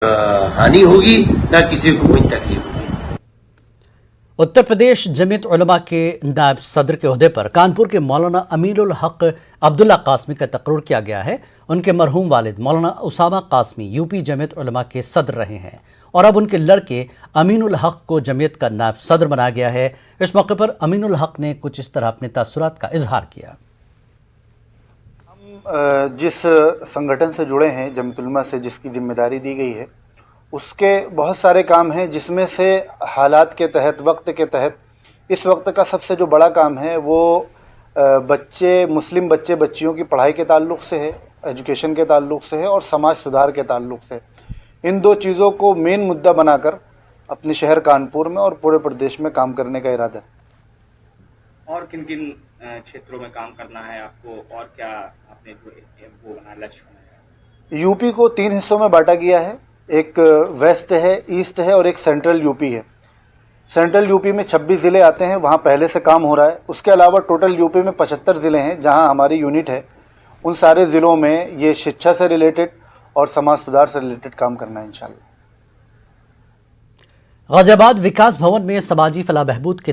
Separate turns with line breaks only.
हानि होगी, ना किसी को कोई तकलीफ होगी।
उत्तर प्रदेश जमीयत उलमा के नायब सदर के ओहदे पर कानपुर के मौलाना अमीनुल हक अब्दुल्ला कासमी का तकर्रुर किया गया है। उनके मरहूम वालिद मौलाना उसामा कासमी यूपी जमीयत उलमा के सदर रहे हैं और अब उनके लड़के अमीनुल हक को जमीयत का नायब सदर बनाया गया है। इस मौके पर अमीनुल हक ने कुछ इस तरह अपने तासुरात का इजहार किया।
हम जिस संगठन से जुड़े हैं, जमीयत उलमा से जिसकी जिम्मेदारी दी गई है, उसके बहुत सारे काम हैं, जिसमें से हालात के तहत, वक्त के तहत, इस वक्त का सबसे जो बड़ा काम है वो मुस्लिम बच्चे बच्चियों की पढ़ाई के ताल्लुक़ से है, एजुकेशन के ताल्लुक़ से है और समाज सुधार के ताल्लुक़ से। इन दो चीज़ों को मेन मुद्दा बनाकर अपने शहर कानपुर में और पूरे प्रदेश में काम करने का इरादा है।
और किन किन क्षेत्रों में काम करना है आपको, और क्या आपने जो वो बना लक्ष्य बनाया?
यूपी को 3 हिस्सों में बांटा गया है। एक वेस्ट है, ईस्ट है और एक सेंट्रल यूपी है। सेंट्रल यूपी में 26 ज़िले आते हैं, वहाँ पहले से काम हो रहा है। उसके अलावा टोटल यूपी में 75 ज़िले हैं जहाँ हमारी यूनिट है। उन सारे ज़िलों में ये शिक्षा से रिलेटेड और समाज सुधार से रिलेटेड काम करना है इंशाल्लाह।
गाजियाबाद विकास भवन में समाजी फलाह बहबूद के